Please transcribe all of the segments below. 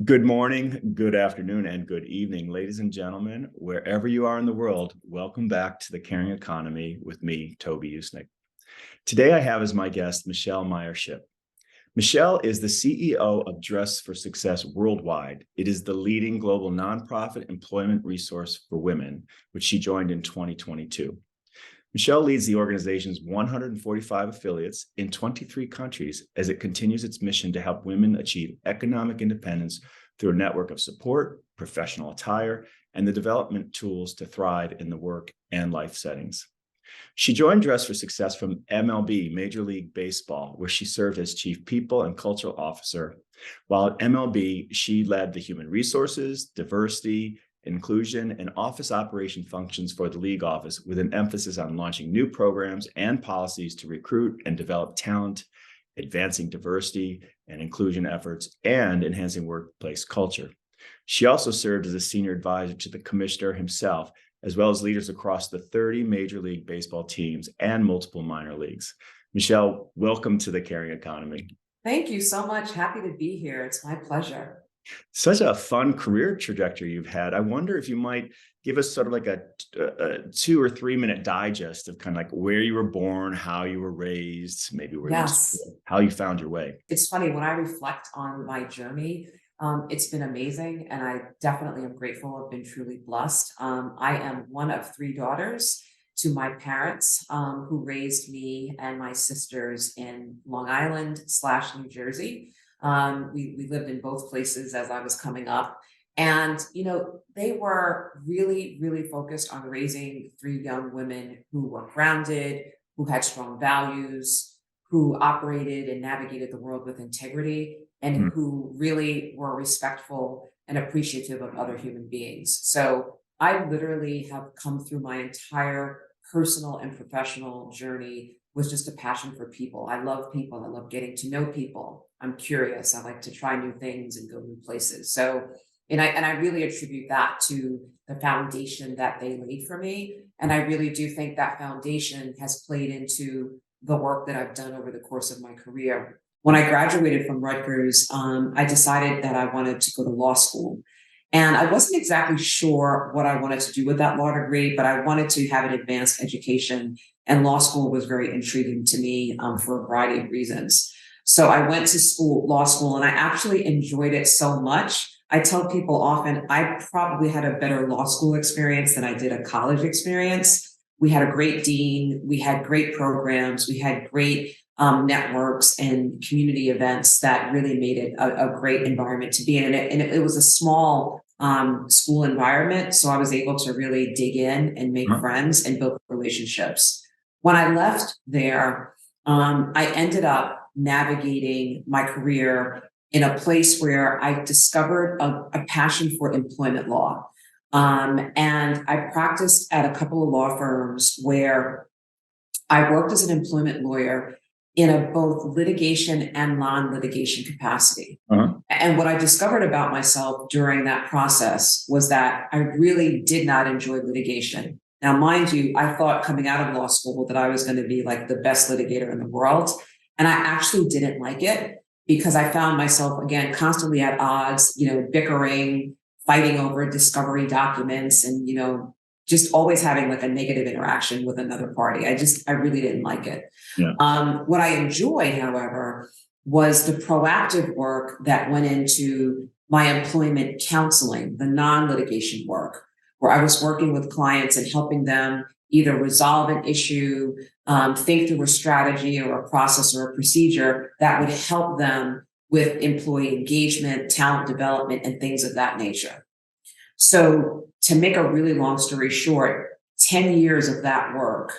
Good morning, good afternoon, and good evening, ladies and gentlemen, wherever you are in the world. Welcome back to The Caring Economy with me, Toby. Today I have as my guest Michele Meyer-Shipp. Michele is the CEO of Dress for Success Worldwide. It is the leading global nonprofit employment resource for women, which she joined in 2022. Michele leads the organization's 145 affiliates in 23 countries as it continues its mission to help women achieve economic independence through a network of support, professional attire, and the development tools to thrive in the work and life settings. She joined Dress for Success from MLB, Major League Baseball, where she served as Chief People and Cultural Officer. While at MLB, she led the human resources, diversity, inclusion, and office operation functions for the league office, with an emphasis on launching new programs and policies to recruit and develop talent, advancing diversity and inclusion efforts, and enhancing workplace culture. She also served as a senior advisor to the commissioner himself, as well as leaders across the 30 Major League Baseball teams and multiple minor leagues. Michele, welcome to The Caring Economy. Thank you so much. Happy to be here. It's my pleasure. Such a fun career trajectory you've had. I wonder if you might give us sort of like a 2 or 3 minute digest of kind of like where you were born, how you were raised, maybe where you went to Yes. school, how you found your way. It's funny when I reflect on my journey, it's been amazing. And I definitely am grateful. I've been truly blessed. I am one of 3 daughters to my parents who raised me and my sisters in Long Island / New Jersey. We lived in both places as I was coming up. And, they were really, really focused on raising 3 young women who were grounded, who had strong values, who operated and navigated the world with integrity, and Mm. who really were respectful and appreciative of other human beings. So I literally have come through my entire personal and professional journey with just a passion for people. I love people. I love getting to know people. I'm curious. I like to try new things and go new places. So, and I really attribute that to the foundation that they laid for me. And I really do think that foundation has played into the work that I've done over the course of my career. When I graduated from Rutgers, I decided that I wanted to go to law school. And I wasn't exactly sure what I wanted to do with that law degree, but I wanted to have an advanced education. And law school was very intriguing to me for a variety of reasons. So I went to law school, and I actually enjoyed it so much. I tell people often I probably had a better law school experience than I did a college experience. We had a great dean, we had great programs, we had great networks and community events that really made it a great environment to be in. And it was a small school environment, so I was able to really dig in and make friends and build relationships. When I left there, I ended up navigating my career in a place where I discovered a passion for employment law. And I practiced at a couple of law firms where I worked as an employment lawyer in a both litigation and non-litigation capacity. And what I discovered about myself during that process was that I really did not enjoy litigation. Now, mind you, I thought coming out of law school that I was going to be like the best litigator in the world. And I actually didn't like it because I found myself, again, constantly at odds, bickering, fighting over discovery documents, and, just always having like a negative interaction with another party. I really didn't like it. Yeah. What I enjoyed, however, was the proactive work that went into my employment counseling, the non-litigation work, where I was working with clients and helping them either resolve an issue, think through a strategy or a process or a procedure that would help them with employee engagement, talent development, and things of that nature. So to make a really long story short, 10 years of that work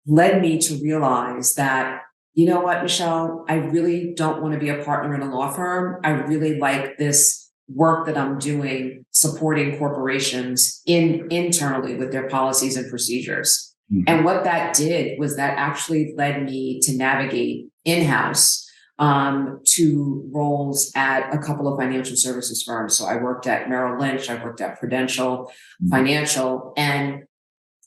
led me to realize that, you know what, Michele, I really don't want to be a partner in a law firm. I really like this work that I'm doing supporting corporations internally with their policies and procedures. Mm-hmm. And what that did was that actually led me to navigate in-house to roles at a couple of financial services firms. So I worked at Merrill Lynch, I worked at Prudential Financial, and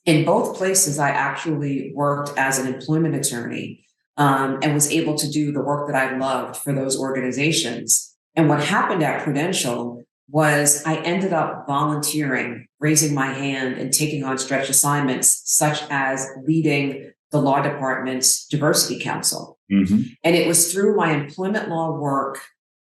in both places, I actually worked as an employment attorney and was able to do the work that I loved for those organizations. And what happened at Prudential was I ended up volunteering, raising my hand and taking on stretch assignments, such as leading the law department's diversity council. Mhm. And it was through my employment law work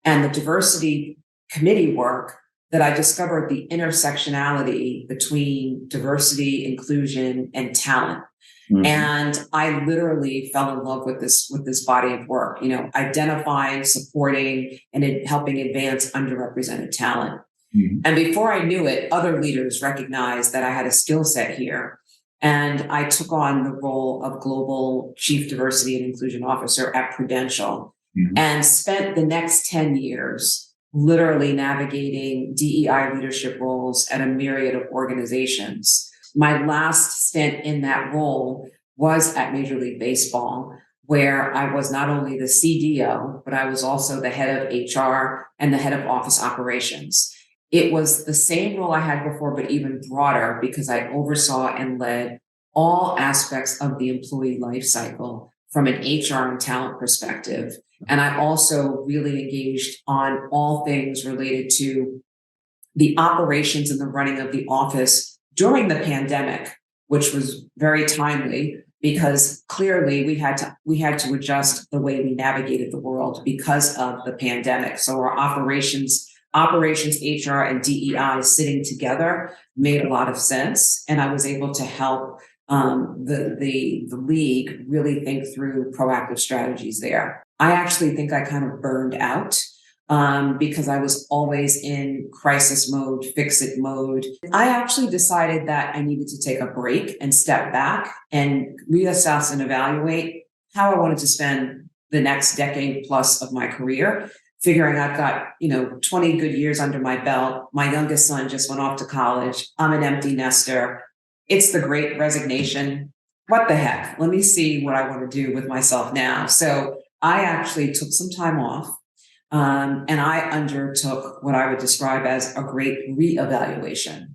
and the diversity committee work that I discovered the intersectionality between diversity, inclusion, and talent. Mhm. And I literally fell in love with this body of work, identifying, supporting, and helping advance underrepresented talent. Mhm. And before I knew it, other leaders recognized that I had a skill set here. And I took on the role of Global Chief Diversity and Inclusion Officer at Prudential, Mhm. and spent the next 10 years literally navigating DEI leadership roles at a myriad of organizations. My last stint in that role was at Major League Baseball, where I was not only the CDO, but I was also the head of HR and the head of office operations. It was the same role I had before, but even broader, because I oversaw and led all aspects of the employee life cycle from an HR and talent perspective. And I also really engaged on all things related to the operations and the running of the office during the pandemic, which was very timely because clearly we had to adjust the way we navigated the world because of the pandemic. So our operations, HR, and DEI sitting together made a lot of sense, and I was able to help the league really think through proactive strategies there. I actually think I kind of burned out because I was always in crisis mode, fix it mode. I actually decided that I needed to take a break and step back and reassess and evaluate how I wanted to spend the next decade plus of my career, figuring I've got, 20 good years under my belt. My youngest son just went off to college. I'm an empty nester. It's the great resignation. What the heck? Let me see what I want to do with myself now. So I actually took some time off. And I undertook what I would describe as a great reevaluation.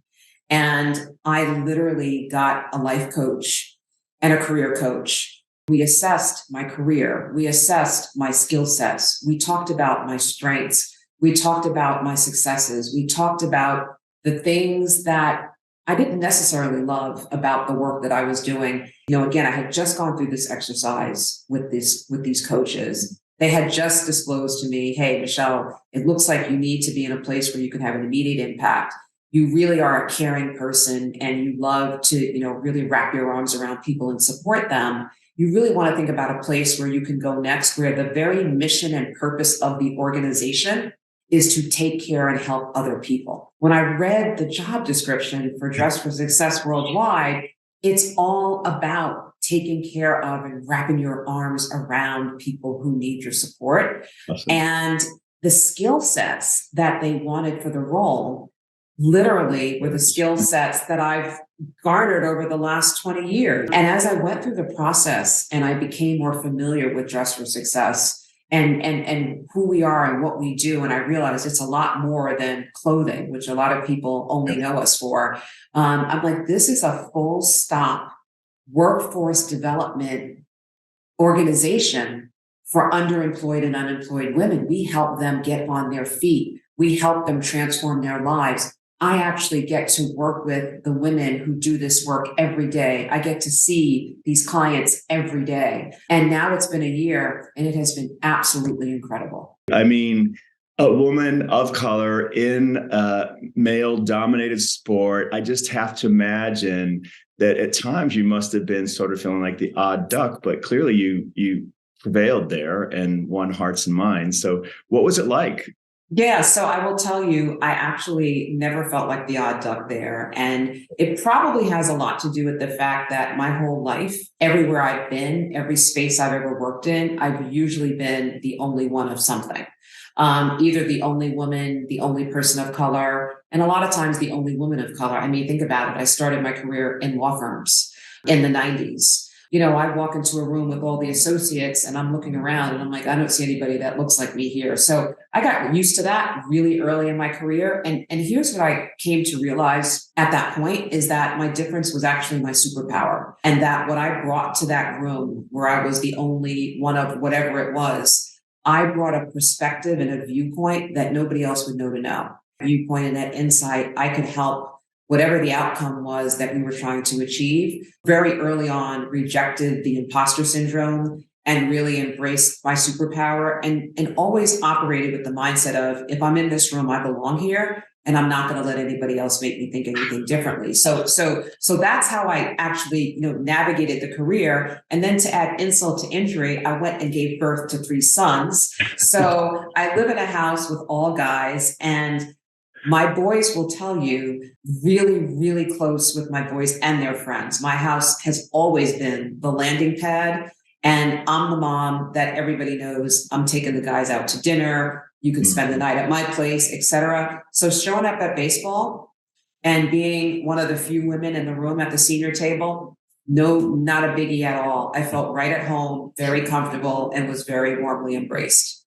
And I literally got a life coach and a career coach. We assessed my career. We assessed my skill sets. We talked about my strengths. We talked about my successes. We talked about the things that I didn't necessarily love about the work that I was doing. Again, I had just gone through this exercise with these coaches. They had just disclosed to me, hey, Michele, it looks like you need to be in a place where you can have an immediate impact. You really are a caring person and you love to, really wrap your arms around people and support them. You really want to think about a place where you can go next, where the very mission and purpose of the organization is to take care and help other people. When I read the job description for Dress for Success Worldwide, it's all about taking care of and wrapping your arms around people who need your support. Awesome. And the skill sets that they wanted for the role literally were the skill sets that I've garnered over the last 20 years. And as I went through the process and I became more familiar with Dress for Success and who we are and what we do, and I realized it's a lot more than clothing, which a lot of people only know us for. I'm like, this is a full stop workforce development organization for underemployed and unemployed women. We help them get on their feet. We help them transform their lives. I actually get to work with the women who do this work every day. I get to see these clients every day. And now it's been a year and it has been absolutely incredible. I mean, a woman of color in a male-dominated sport, I just have to imagine that at times you must have been sort of feeling like the odd duck, but clearly you prevailed there and won hearts and minds. So what was it like? Yeah, so I will tell you, I actually never felt like the odd duck there. And it probably has a lot to do with the fact that my whole life, everywhere I've been, every space I've ever worked in, I've usually been the only one of something. Either the only woman, the only person of color, and a lot of times the only woman of color. I mean, think about it. I started my career in law firms in the 90s. I walk into a room with all the associates and I'm looking around and I'm like, I don't see anybody that looks like me here. So I got used to that really early in my career. And here's what I came to realize at that point is that my difference was actually my superpower. And that what I brought to that room where I was the only one of whatever it was I brought a perspective and a viewpoint that nobody else would know to know. Viewpoint and that insight, I could help whatever the outcome was that we were trying to achieve. Very early on, rejected the imposter syndrome and really embraced my superpower and always operated with the mindset of, if I'm in this room, I belong here. And I'm not going to let anybody else make me think anything differently. So that's how I actually, navigated the career. And then to add insult to injury, I went and gave birth to 3 sons. So I live in a house with all guys, and my boys will tell you, really, really close with my boys and their friends. My house has always been the landing pad. And I'm the mom that everybody knows. I'm taking the guys out to dinner. You can spend the night at my place, etc. So showing up at baseball and being one of the few women in the room at the senior table, no, not a biggie at all. I felt right at home, very comfortable, and was very warmly embraced.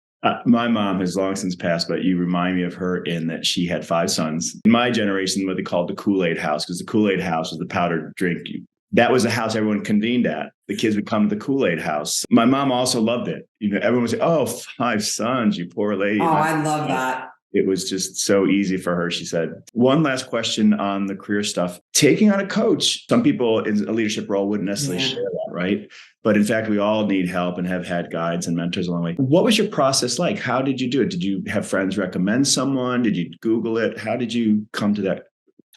My mom has long since passed, but you remind me of her in that she had 5 sons. In my generation, what they called the Kool-Aid house, because the Kool-Aid house was the powdered drink. That was the house everyone convened at. The kids would come to the Kool-Aid house. My mom also loved it. Everyone would say, "Oh, 5 sons, you poor lady." Oh, I love that. It was just so easy for her, she said. One last question on the career stuff. Taking on a coach, some people in a leadership role wouldn't necessarily share that, right? But in fact, we all need help and have had guides and mentors along the way. What was your process like? How did you do it? Did you have friends recommend someone? Did you Google it? How did you come to that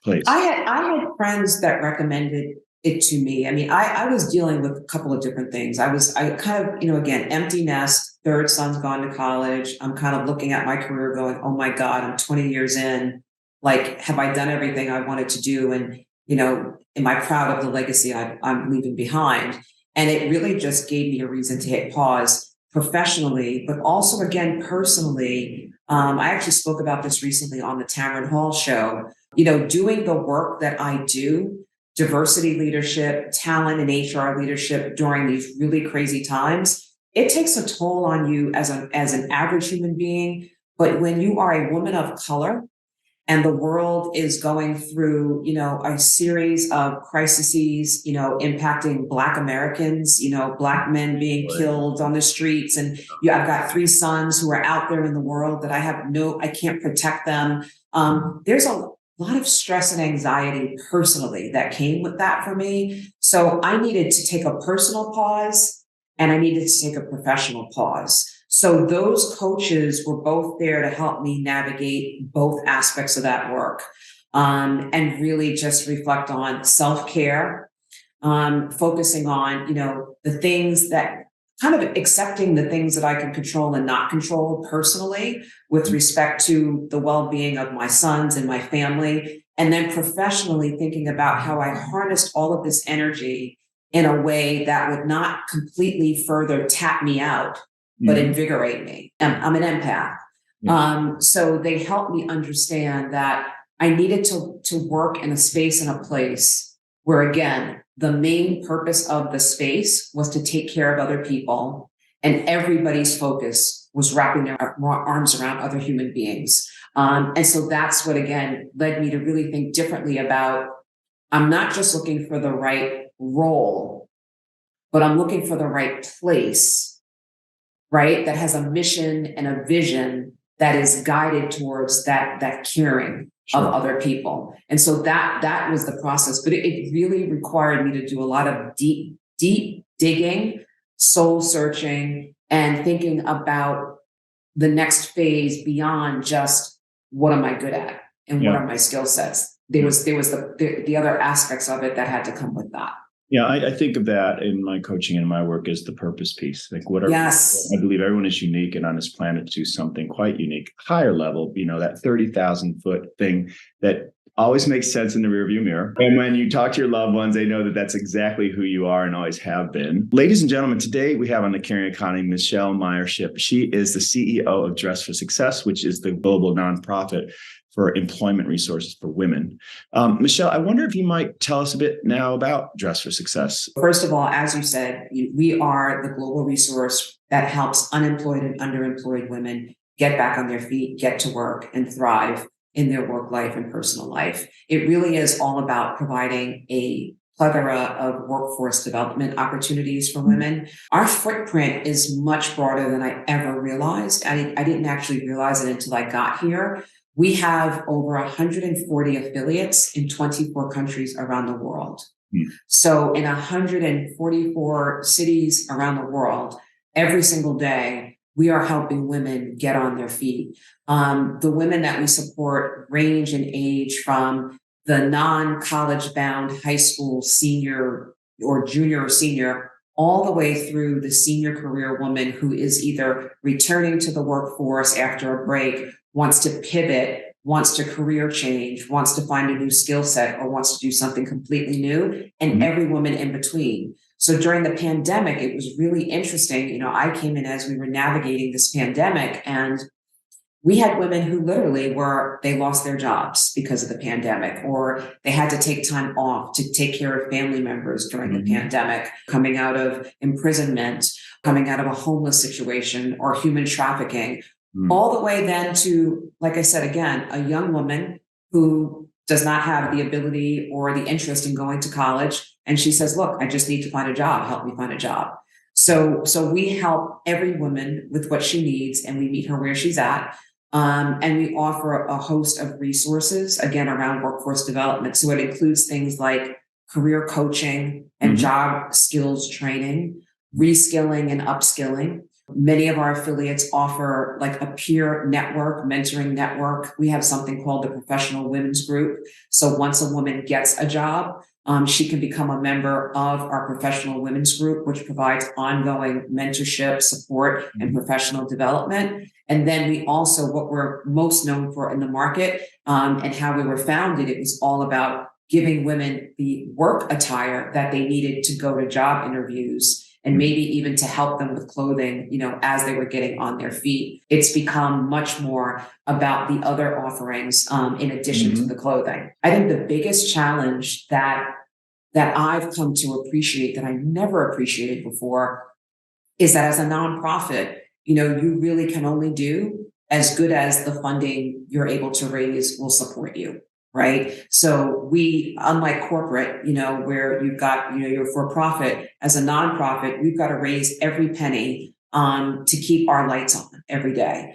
place? I had friends that recommended it to me. I mean, I was dealing with a couple of different things. I kind of, again, empty nest, 3rd son's gone to college. I'm kind of looking at my career going, oh my God, I'm 20 years in. Like, have I done everything I wanted to do? And, am I proud of the legacy I'm leaving behind? And it really just gave me a reason to hit pause professionally, but also again, personally. I actually spoke about this recently on the Tamron Hall show, doing the work that I do, diversity leadership, talent and HR leadership during these really crazy times, it takes a toll on you as an average human being. But when you are a woman of color and the world is going through, a series of crises, impacting Black Americans, Black men being killed on the streets. And I've got 3 sons who are out there in the world that I can't protect them. There's a lot of stress and anxiety personally that came with that for me. So I needed to take a personal pause and I needed to take a professional pause. So those coaches were both there to help me navigate both aspects of that work, and really just reflect on self-care, focusing on, the things that kind of accepting the things that I can control and not control personally with respect to the well-being of my sons and my family. And then professionally thinking about how I harnessed all of this energy in a way that would not completely further tap me out, but invigorate me. I'm an empath. So they helped me understand that I needed to work in a space and a place where, again, the main purpose of the space was to take care of other people, and everybody's focus was wrapping their arms around other human beings. And so that's what, again, led me to really think differently about, I'm not just looking for the right role, but I'm looking for the right place, right? That has a mission and a vision that is guided towards that caring of other people. And so that was the process, but it really required me to do a lot of deep digging, soul searching, and thinking about the next phase beyond just what am I good at and what are my skill sets. There was the other aspects of it that had to come with that. Yeah, I think of that in my coaching and my work as the purpose piece. Like I believe everyone is unique and on this planet to something quite unique, higher level, that 30,000 foot thing that always makes sense in the rearview mirror. And when you talk to your loved ones, they know that that's exactly who you are and always have been. Ladies and gentlemen, today we have on the Caring Economy, Michele Meyer-Shipp. She is the CEO of Dress for Success, which is the global nonprofit for employment resources for women. Michele, I wonder if you might tell us a bit now about Dress for Success. First of all, as you said, we are the global resource that helps unemployed and underemployed women get back on their feet, get to work, and thrive in their work life and personal life. It really is all about providing a plethora of workforce development opportunities for women. Our footprint is much broader than I ever realized. I didn't actually realize it until I got here. We have over 140 affiliates in 24 countries around the world. So in 144 cities around the world, every single day, we are helping women get on their feet. The women that we support range in age from the non-college bound high school senior or junior or senior, all the way through the senior career woman who is either returning to the workforce after a break, wants to pivot, wants to career change, wants to find a new skill set, or wants to do something completely new, and every woman in between. So during the pandemic, it was really interesting. You know, I came in as we were navigating this pandemic, and we had women who literally they lost their jobs because of the pandemic, or they had to take time off to take care of family members during the pandemic, coming out of imprisonment, coming out of a homeless situation or human trafficking, all the way then to, like I said, again, a young woman who does not have the ability or the interest in going to college. And she says, look, I just need to find a job. Help me find a job. So we help every woman with what she needs, and we meet her where she's at. And we offer a host of resources, again, around workforce development. So it includes things like career coaching and job skills training, reskilling and upskilling. Many of our affiliates offer like a peer network, mentoring network. We have something called the Professional Women's Group. So once a woman gets a job, she can become a member of our Professional Women's Group, which provides ongoing mentorship, support, and professional development. And then we also, what we're most known for in the market, and how we were founded, it was all about giving women the work attire that they needed to go to job interviews, and maybe even to help them with clothing, you know, as they were getting on their feet. It's become much more about the other offerings in addition to the clothing. I think the biggest challenge that I've come to appreciate that I never appreciated before is that as a nonprofit, you know, you really can only do as good as the funding you're able to raise will support you. Right. So we, unlike corporate, you know, where you've got, you know, you're for profit, as a nonprofit, we've got to raise every penny to keep our lights on every day.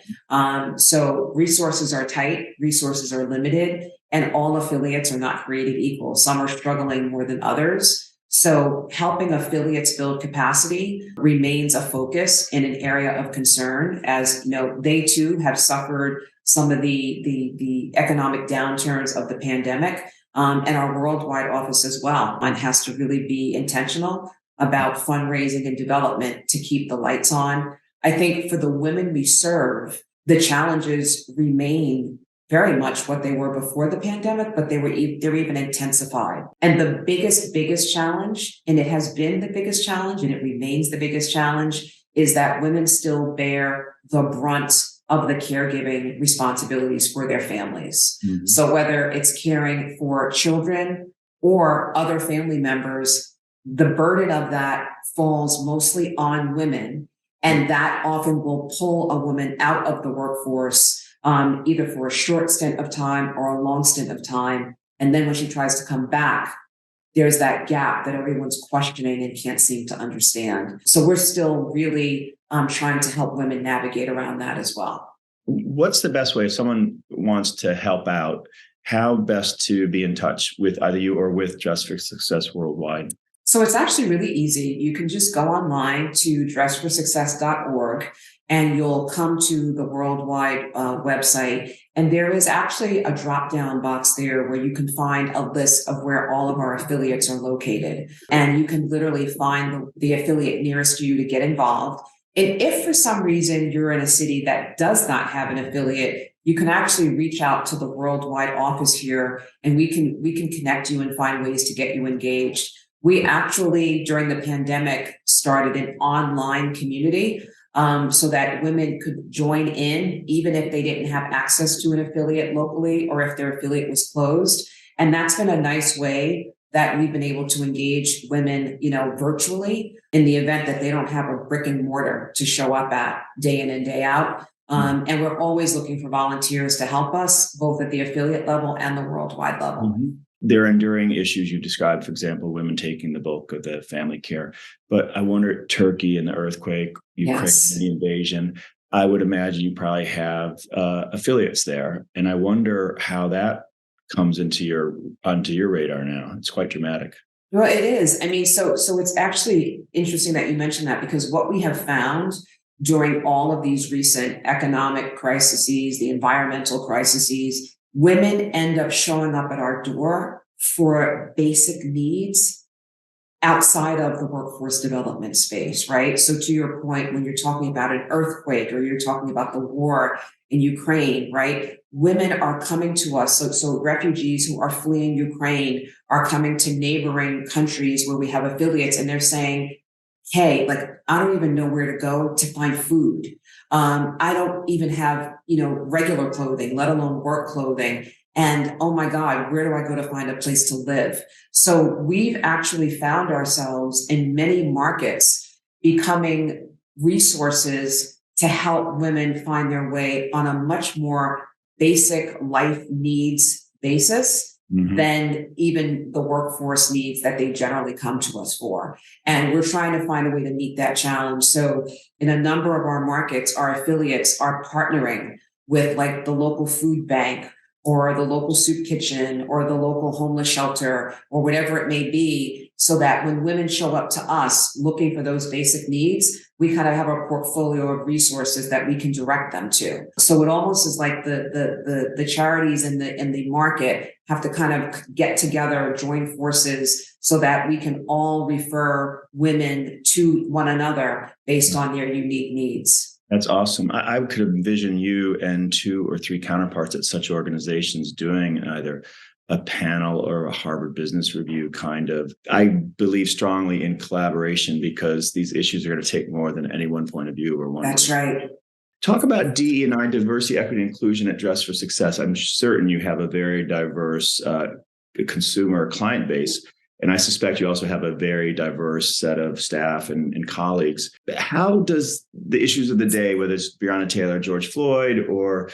So resources are tight, resources are limited, and all affiliates are not created equal. Some are struggling more than others. So helping affiliates build capacity remains a focus in an area of concern, as you know, they too have suffered some of the economic downturns of the pandemic, and our worldwide office as well. One has to really be intentional about fundraising and development to keep the lights on. I think for the women we serve, the challenges remain very much what they were before the pandemic, but they're even intensified. And the biggest challenge, and it has been the biggest challenge, and it remains the biggest challenge, is that women still bear the brunt of the caregiving responsibilities for their families. So whether it's caring for children or other family members, the burden of that falls mostly on women, and that often will pull a woman out of the workforce, either for a short stint of time or a long stint of time. And then when she tries to come back, there's that gap that everyone's questioning and can't seem to understand. So we're still really trying to help women navigate around that as well. What's the best way if someone wants to help out? How best to be in touch with either you or with Dress for Success Worldwide? So it's actually really easy. You can just go online to dressforsuccess.org, and you'll come to the worldwide website. And there is actually a drop-down box there where you can find a list of where all of our affiliates are located. And you can literally find the affiliate nearest you to get involved. And if for some reason you're in a city that does not have an affiliate, you can actually reach out to the worldwide office here, and we can connect you and find ways to get you engaged. We actually, during the pandemic, started an online community so that women could join in, even if they didn't have access to an affiliate locally or if their affiliate was closed. And that's been a nice way that we've been able to engage women, you know, virtually in the event that they don't have a brick and mortar to show up at day in and day out. And we're always looking for volunteers to help us, both at the affiliate level and the worldwide level. There are enduring issues you described, for example, women taking the bulk of the family care. But I wonder, Turkey and the earthquake, Ukraine and Yes. the invasion, I would imagine you probably have affiliates there. And I wonder how that comes onto your radar now. It's quite dramatic. Well, it is. I mean, so it's actually interesting that you mentioned that, because what we have found during all of these recent economic crises, the environmental crises, women end up showing up at our door for basic needs outside of the workforce development space, right? So to your point, when you're talking about an earthquake or you're talking about the war in Ukraine, right? Women are coming to us. So refugees who are fleeing Ukraine are coming to neighboring countries where we have affiliates, and they're saying, hey, like, I don't even know where to go to find food. I don't even have, regular clothing, let alone work clothing. And oh my God, where do I go to find a place to live? So we've actually found ourselves in many markets becoming resources to help women find their way on a much more basic life needs basis than even the workforce needs that they generally come to us for. And we're trying to find a way to meet that challenge. So in a number of our markets, our affiliates are partnering with like the local food bank or the local soup kitchen or the local homeless shelter or whatever it may be, so that when women show up to us looking for those basic needs, we kind of have a portfolio of resources that we can direct them to. So it almost is like the charities in the market have to kind of get together, join forces, so that we can all refer women to one another based on their unique needs. That's awesome. I could envision you and two or three counterparts at such organizations doing either a panel or a Harvard Business Review kind of. I believe strongly in collaboration because these issues are going to take more than any one point of view or one. That's right. Talk about DE&I, diversity, equity, inclusion at Dress for Success. I'm certain you have a very diverse consumer client base. And I suspect you also have a very diverse set of staff and colleagues. How does the issues of the day, whether it's Breonna Taylor, George Floyd, or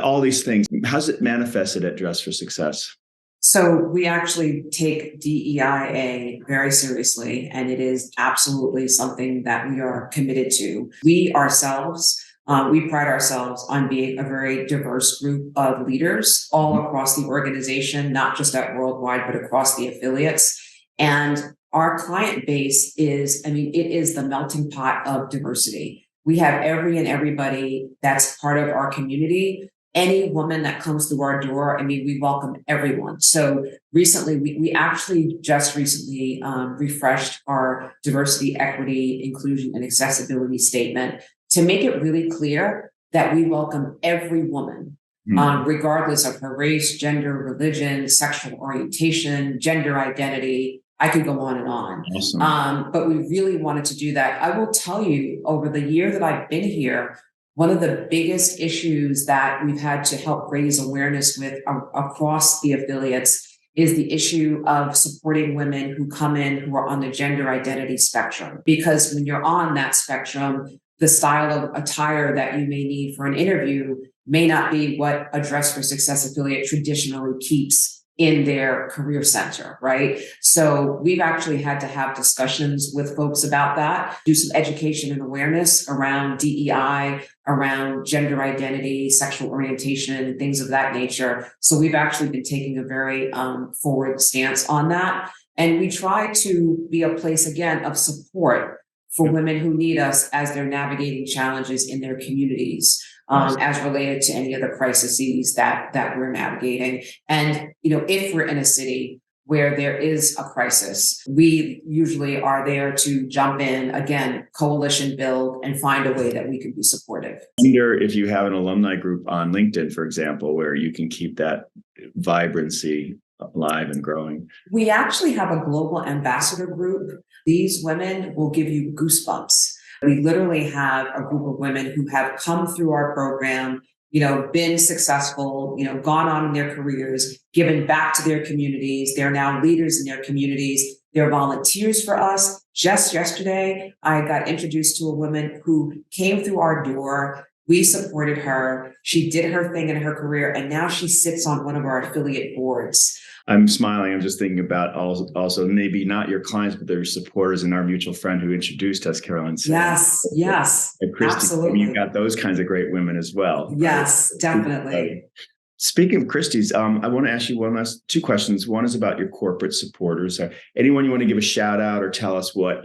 all these things, how's it manifested at Dress for Success? So we actually take DEIA very seriously, and it is absolutely something that we are committed to. We ourselves, we pride ourselves on being a very diverse group of leaders all across the organization, not just at Worldwide, but across the affiliates. And our client base is, it is the melting pot of diversity. We have every and everybody that's part of our community. Any woman that comes through our door, we welcome everyone. So recently, we actually just recently refreshed our diversity, equity, inclusion, and accessibility statement to make it really clear that we welcome every woman, regardless of her race, gender, religion, sexual orientation, gender identity. I could go on and on. Awesome. But we really wanted to do that. I will tell you, over the year that I've been here, one of the biggest issues that we've had to help raise awareness with across the affiliates is the issue of supporting women who come in who are on the gender identity spectrum. Because when you're on that spectrum, the style of attire that you may need for an interview may not be what a Dress for Success affiliate traditionally keeps in their career center, right? So we've actually had to have discussions with folks about that, do some education and awareness around DEI, around gender identity, sexual orientation, and things of that nature. So we've actually been taking a very forward stance on that. And we try to be a place, again, of support for women who need us as they're navigating challenges in their communities. As related to any of the crises that we're navigating. And, if we're in a city where there is a crisis, we usually are there to jump in, again, coalition build, and find a way that we can be supportive. I wonder if you have an alumni group on LinkedIn, for example, where you can keep that vibrancy alive and growing. We actually have a global ambassador group. These women will give you goosebumps. We literally have a group of women who have come through our program, been successful, gone on in their careers, given back to their communities. They're now leaders in their communities. They're volunteers for us. Just yesterday, I got introduced to a woman who came through our door We supported her. She did her thing in her career, and now she sits on one of our affiliate boards. I'm smiling. I'm just thinking about also maybe not your clients, but their supporters and our mutual friend who introduced us, Carolyn. Yes, yes, and Christy, absolutely. you've got those kinds of great women as well. Yes, right? definitely. Speaking of Christie's, I want to ask you two questions. One is about your corporate supporters. Anyone you want to give a shout out or tell us what,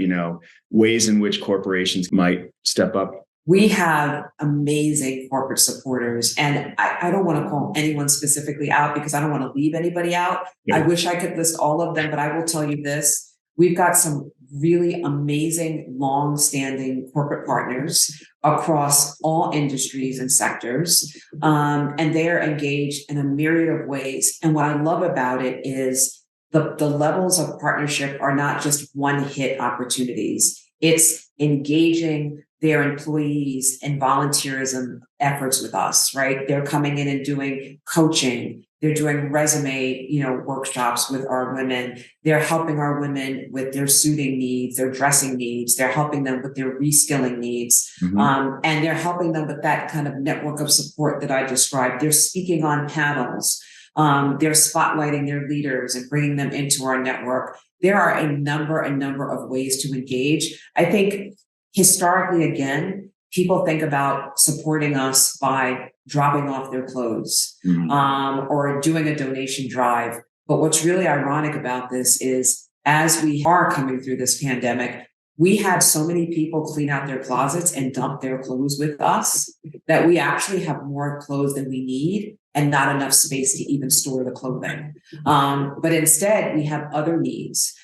ways in which corporations might step up? We have amazing corporate supporters, and I don't want to call anyone specifically out because I don't want to leave anybody out. Yeah. I wish I could list all of them, but I will tell you this. We've got some really amazing, long-standing corporate partners across all industries and sectors, and they are engaged in a myriad of ways. And what I love about it is the levels of partnership are not just one-hit opportunities. It's engaging their employees in volunteerism efforts with us, right? They're coming in and doing coaching. They're doing resume, workshops with our women. They're helping our women with their suiting needs, their dressing needs. They're helping them with their reskilling needs. Mm-hmm. And they're helping them with that kind of network of support that I described. They're speaking on panels. They're spotlighting their leaders and bringing them into our network. There are a number of ways to engage. I think historically, again, people think about supporting us by dropping off their clothes, or doing a donation drive. But what's really ironic about this is as we are coming through this pandemic, we had so many people clean out their closets and dump their clothes with us that we actually have more clothes than we need and not enough space to even store the clothing. But instead, we have other needs.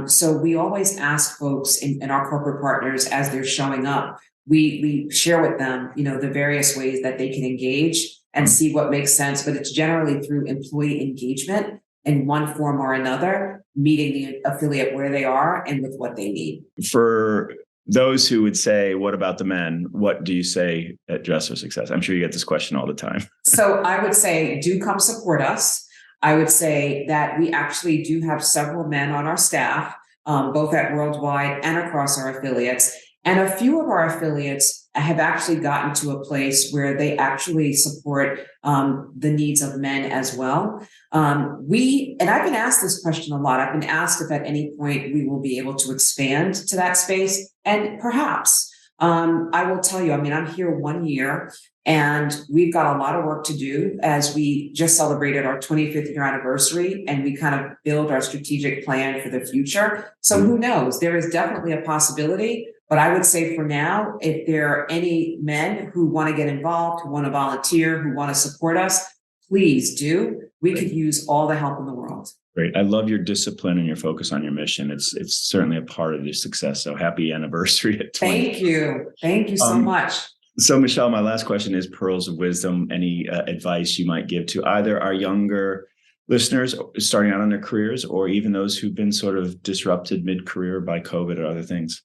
So we always ask folks in our corporate partners as they're showing up, we share with them, the various ways that they can engage and see what makes sense. But it's generally through employee engagement in one form or another, meeting the affiliate where they are and with what they need. For those who would say, what about the men? What do you say at Dress for Success? I'm sure you get this question all the time. So I would say, do come support us. I would say that we actually do have several men on our staff, both at Worldwide and across our affiliates. And a few of our affiliates have actually gotten to a place where they actually support the needs of men as well. And I've been asked this question a lot. I've been asked if at any point we will be able to expand to that space, and perhaps. I will tell you, I'm here 1 year and we've got a lot of work to do as we just celebrated our 25th year anniversary and we kind of build our strategic plan for the future. So who knows? There is definitely a possibility. But I would say for now, if there are any men who want to get involved, who want to volunteer, who want to support us, please do. We could use all the help in the world. Great. I love your discipline and your focus on your mission. It's certainly a part of your success. So happy anniversary at 20. Thank you. Thank you so much. So Michele, my last question is pearls of wisdom. Any advice you might give to either our younger listeners starting out on their careers or even those who've been sort of disrupted mid-career by COVID or other things?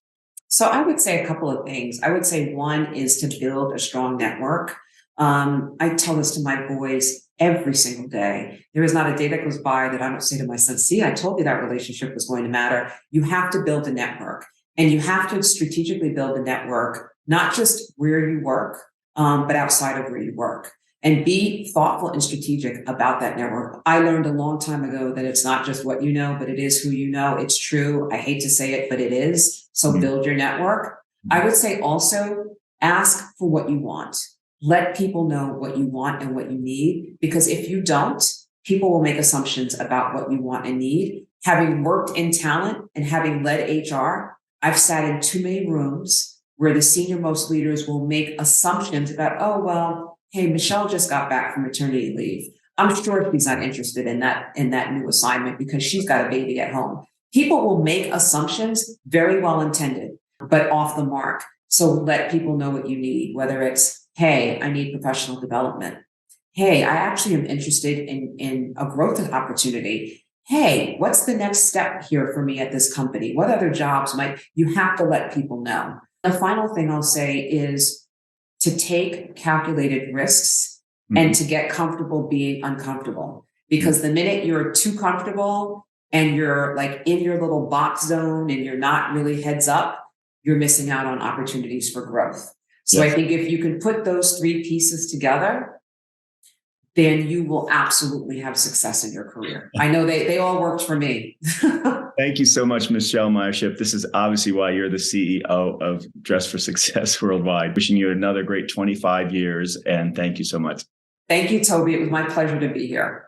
So I would say a couple of things. I would say one is to build a strong network. I tell this to my boys every single day. There is not a day that goes by that I don't say to my son, see, I told you that relationship was going to matter. You have to build a network, and you have to strategically build a network, not just where you work, but outside of where you work. And be thoughtful and strategic about that network. I learned a long time ago that it's not just what you know, but it is who you know. It's true. I hate to say it, but it is. So build your network. I would say also ask for what you want. Let people know what you want and what you need, because if you don't, people will make assumptions about what you want and need. Having worked in talent and having led HR, I've sat in too many rooms where the senior most leaders will make assumptions about, oh, well, hey, Michele just got back from maternity leave. I'm sure she's not interested in that new assignment because she's got a baby at home. People will make assumptions, very well intended, but off the mark. So let people know what you need, whether it's, hey, I need professional development. Hey, I actually am interested in a growth opportunity. Hey, what's the next step here for me at this company? What other jobs you have to let people know. The final thing I'll say is to take calculated risks and to get comfortable being uncomfortable. Because the minute you're too comfortable and you're like in your little box zone and you're not really heads up, you're missing out on opportunities for growth. So I Yes. think if you can put those three pieces together, then you will absolutely have success in your career. I know they all worked for me. Thank you so much, Michele Meyer-Shipp. This is obviously why you're the CEO of Dress for Success Worldwide. Wishing you another great 25 years, and thank you so much. Thank you, Toby. It was my pleasure to be here.